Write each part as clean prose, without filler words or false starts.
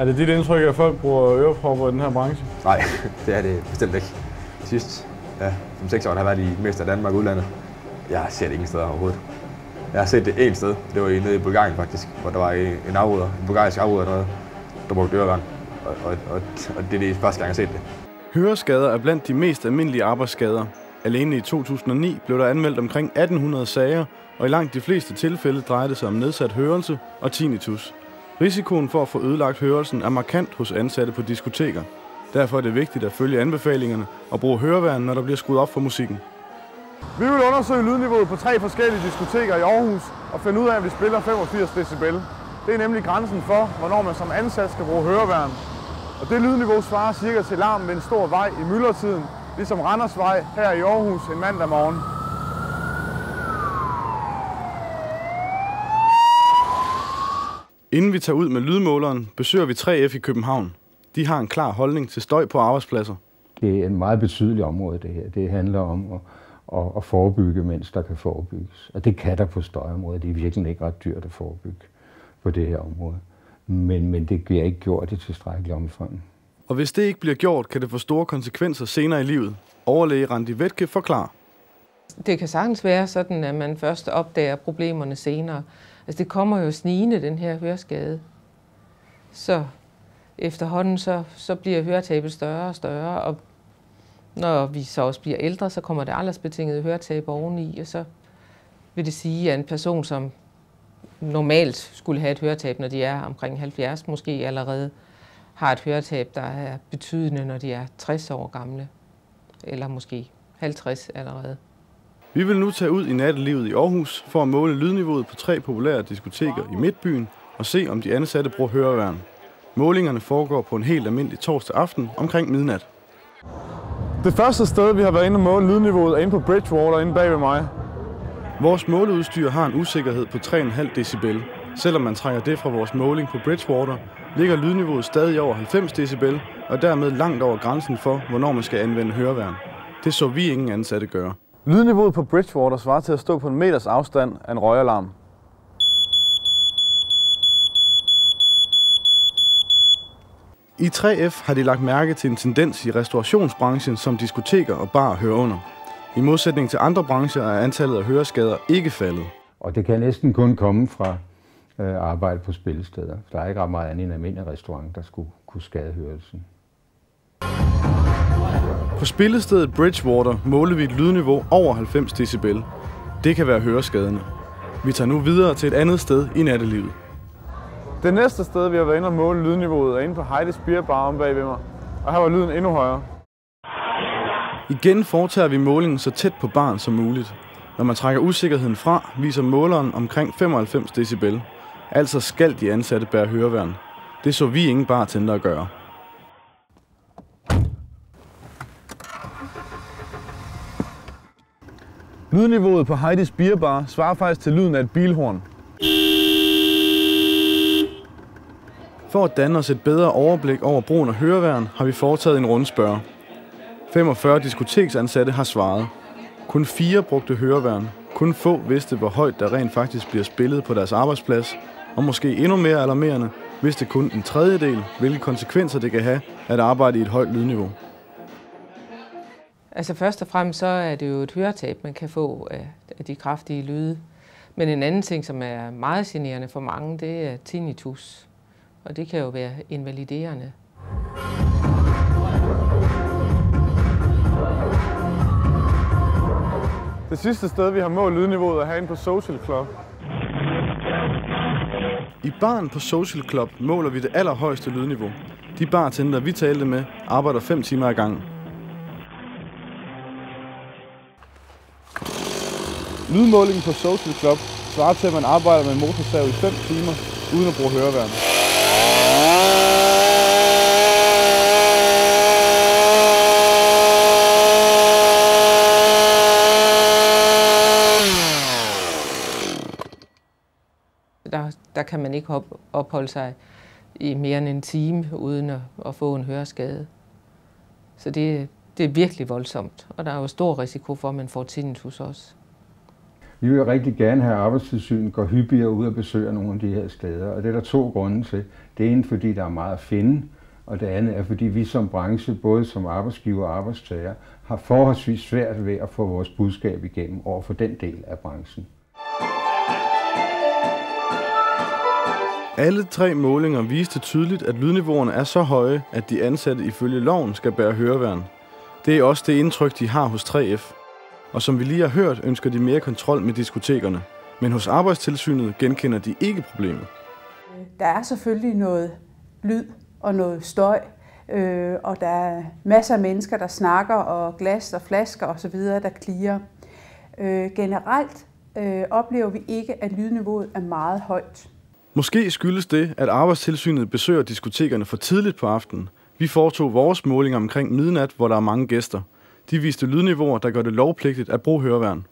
Er det dit indtryk, at folk bruger ørepropper i den her branche? Nej, det er det bestemt ikke. Sidst, som 6 år, har jeg været i mest af Danmark og udlandet. Jeg ser det ingen steder overhovedet. Jeg har set det én sted. Det var nede i Bulgarien faktisk, hvor der var en bulgarisk afruder, der brugte øreværn. Og det er det første gang, jeg har set det. Høreskader er blandt de mest almindelige arbejdsskader. Alene i 2009 blev der anmeldt omkring 1800 sager, og i langt de fleste tilfælde drejede det sig om nedsat hørelse og tinnitus. Risikoen for at få ødelagt hørelsen er markant hos ansatte på diskoteker. Derfor er det vigtigt at følge anbefalingerne og bruge høreværn, når der bliver skruet op for musikken. Vi vil undersøge lydniveauet på 3 forskellige diskoteker i Aarhus og finde ud af, om vi spiller 85 decibel. Det er nemlig grænsen for, hvornår man som ansat skal bruge høreværn. Og det lydniveau svarer cirka til larm ved en stor vej i myldretiden, ligesom Randersvej her i Aarhus en mandag morgen. Inden vi tager ud med lydmåleren, besøger vi 3F i København. De har en klar holdning til støj på arbejdspladser. Det er et meget betydeligt område, det her. Det handler om at forebygge, mens der kan forebygges. Og det kan der på støjområdet. Det er virkelig ikke ret dyrt at forebygge på det her område. Men det bliver ikke gjort i tilstrækkelig omfang. Og hvis det ikke bliver gjort, kan det få store konsekvenser senere i livet. Overlæge Randi Wetke forklarer. Det kan sagtens være sådan, at man først opdager problemerne senere. Altså det kommer jo snigende, den her høreskade. Så efterhånden så bliver høretabet større og større, og når vi så også bliver ældre, så kommer det aldersbetingede høretab oveni, og så vil det sige, at en person, som normalt skulle have et høretab, når de er omkring 70 måske allerede, har et høretab, der er betydende, når de er 60 år gamle, eller måske 50 allerede. Vi vil nu tage ud i nattelivet i Aarhus for at måle lydniveauet på 3 populære diskoteker i Midtbyen og se, om de ansatte bruger høreværn. Målingerne foregår på en helt almindelig torsdag aften omkring midnat. Det første sted, vi har været inde og måle lydniveauet, er inde på Bridgewater inde bag ved mig. Vores måleudstyr har en usikkerhed på 3,5 decibel. Selvom man trækker det fra vores måling på Bridgewater, ligger lydniveauet stadig over 90 decibel og dermed langt over grænsen for, hvornår man skal anvende høreværn. Det så vi ingen ansatte gøre. Lydniveauet på Bridgewater svarer til at stå på en meters afstand af en røgalarm. I 3F har de lagt mærke til en tendens i restaurationsbranchen, som diskoteker og barer hører under. I modsætning til andre brancher er antallet af høreskader ikke faldet. Og det kan næsten kun komme fra arbejde på spillesteder. Der er ikke ret meget andet end en almindelig restaurant, der skulle kunne skade hørelsen. På spillestedet Bridgewater måler vi et lydniveau over 90 decibel. Det kan være høreskadende. Vi tager nu videre til et andet sted i nattelivet. Det næste sted, vi har været inde og måle lydniveauet, er inde på Heidi's Beer Bar om bag ved mig. Og her var lyden endnu højere. Igen foretager vi målingen så tæt på baren som muligt. Når man trækker usikkerheden fra, viser måleren omkring 95 decibel. Altså skal de ansatte bære høreværn. Det så vi ingen bartender at gøre. Lydniveauet på Heidi's Beer Bar svarer faktisk til lyden af et bilhorn. For at danne os et bedre overblik over brugen af høreværn, har vi foretaget en rundspørge. 45 diskoteksansatte har svaret. Kun 4 brugte høreværn. Kun få vidste, hvor højt der rent faktisk bliver spillet på deres arbejdsplads. Og måske endnu mere alarmerende, vidste kun en tredjedel, hvilke konsekvenser det kan have at arbejde i et højt lydniveau. Altså først og fremmest så er det jo et høretab, man kan få af de kraftige lyde. Men en anden ting, som er meget generende for mange, det er tinnitus. Og det kan jo være invaliderende. Det sidste sted, vi har målt lydniveauet, er herinde på Social Club. I baren på Social Club måler vi det allerhøjeste lydniveau. De bartender, vi talte med, arbejder 5 timer ad gangen. Lydmålingen på Social Club svarer til, at man arbejder med en motorsav i 5 timer, uden at bruge høreværn. Der kan man ikke opholde sig i mere end en time uden at få en høreskade. Så det er virkelig voldsomt, og der er jo stor risiko for, at man får tinnitus også. Vi vil rigtig gerne have, at Arbejdstilsynet går hyppigere ud og besøger nogle af de her steder, og det er der 2 grunde til. Det ene, fordi der er meget at finde, og det andet er, fordi vi som branche, både som arbejdsgiver og arbejdstager, har forholdsvis svært ved at få vores budskab igennem over for den del af branchen. Alle 3 målinger viste tydeligt, at lydniveauerne er så høje, at de ansatte ifølge loven skal bære høreværn. Det er også det indtryk, de har hos 3F. Og som vi lige har hørt, ønsker de mere kontrol med diskotekerne. Men hos Arbejdstilsynet genkender de ikke problemet. Der er selvfølgelig noget lyd og noget støj, og der er masser af mennesker, der snakker, og glas og flasker osv., der klirrer. Generelt oplever vi ikke, at lydniveauet er meget højt. Måske skyldes det, at Arbejdstilsynet besøger diskotekerne for tidligt på aftenen. Vi foretog vores målinger omkring midnat, hvor der er mange gæster. De viste lydniveauer, der gør det lovpligtigt at bruge høreværn.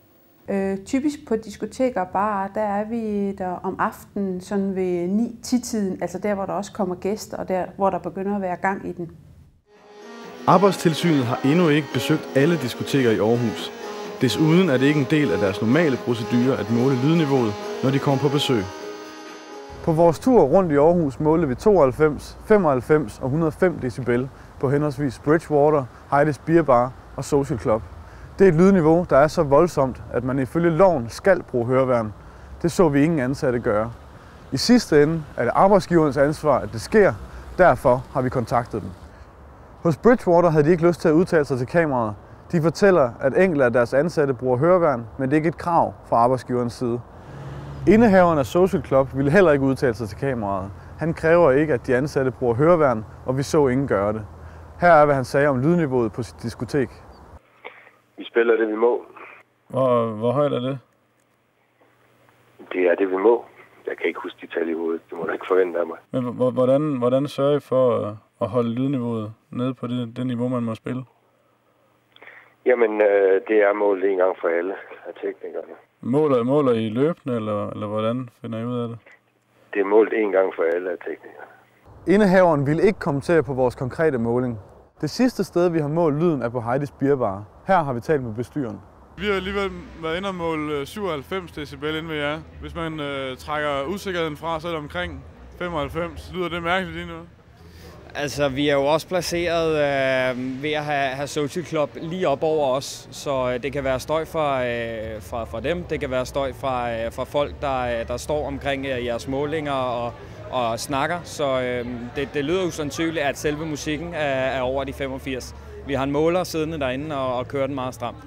Typisk på diskoteker og barer, der er vi der om aftenen sådan ved 9-10-tiden, altså der, hvor der også kommer gæster, og der, hvor der begynder at være gang i den. Arbejdstilsynet har endnu ikke besøgt alle diskoteker i Aarhus. Desuden er det ikke en del af deres normale procedure at måle lydniveauet, når de kommer på besøg. På vores tur rundt i Aarhus målte vi 92, 95 og 105 decibel på henholdsvis Bridgewater, Heidi's Beer Bar og Social Club. Det er et lydniveau, der er så voldsomt, at man ifølge loven skal bruge høreværn. Det så vi ingen ansatte gøre. I sidste ende er det arbejdsgiverens ansvar, at det sker. Derfor har vi kontaktet dem. Hos Bridgewater havde de ikke lyst til at udtale sig til kameraet. De fortæller, at enkelte af deres ansatte bruger høreværn, men det er ikke et krav fra arbejdsgiverens side. Indehaveren af Social Club ville heller ikke udtale sig til kameraet. Han kræver ikke, at de ansatte bruger høreværn, og vi så ingen gøre det. Her er, hvad han sagde om lydniveauet på sit diskotek. Vi spiller det, vi må. Hvor højt er det? Det er det, vi må. Jeg kan ikke huske de tal i hovedet. Det må du ikke forvente af mig. Men hvordan sørger I for at holde lydniveauet nede på det niveau, man må spille? Jamen, det er målt en gang for alle af teknikerne. Måler I løbende, eller hvordan finder I ud af det? Det er målt en gang for alle af teknikerne. Indehaveren ville ikke kommentere på vores konkrete måling. Det sidste sted, vi har målt lyden, er på Heidi's Beer Bar. Her har vi talt med bestyreren. Vi har alligevel været inde og måle 97 decibel inde ved jer. Hvis man trækker usikkerheden fra, så er det omkring 95. Lyder det mærkeligt lige nu? Altså, vi er jo også placeret ved at have Social Club lige op over os, så det kan være støj fra dem, det kan være støj fra folk, der står omkring jeres målinger og snakker, så det lyder jo sandsynligt, at selve musikken er over de 85. Vi har en måler siddende derinde og kører den meget stramt.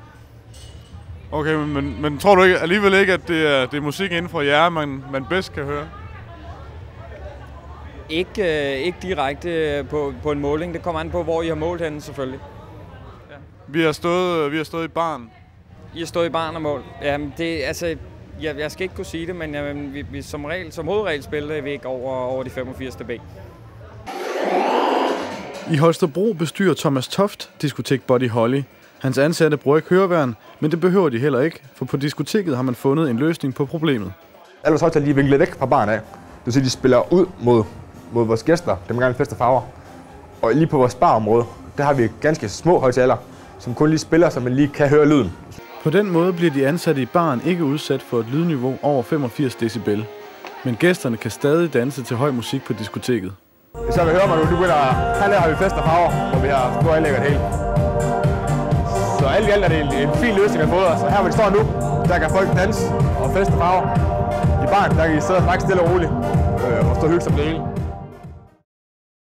Okay, men tror du alligevel ikke, at det er musik inden for jer, man bedst kan høre? Ikke direkte på en måling. Det kommer an på, hvor I har målt henne, selvfølgelig. Ja. Vi har stået i baren. I har stået i baren og målt. Jamen, jeg skal ikke kunne sige det, men vi som hovedregel spiller vi ikke over de 85 dB. I Holstebro bestyrer Thomas Toft diskotek Buddy Holly. Hans ansatte bruger ikke høreværn, men det behøver de heller ikke, for på diskoteket har man fundet en løsning på problemet. Alle vores højtaler lige vinklet væk fra baren af. Det vil sige, de spiller ud mod vores gæster, dem gerne fleste farver. Og lige på vores barområde, der har vi ganske små højtaler, som kun lige spiller, så man lige kan høre lyden. På den måde bliver de ansatte i baren ikke udsat for et lydniveau over 85 decibel. Men gæsterne kan stadig danse til høj musik på diskoteket. Så vi hører mig nu, her har vi fest og farver, og vi har stort anlægget helt. Så alt i alt er det en fin løsning at få os. Så her hvor vi står nu, der kan folk danse og feste farver. I baren, der kan I sidde faktisk stille og roligt og stå og hygge sig på det hele.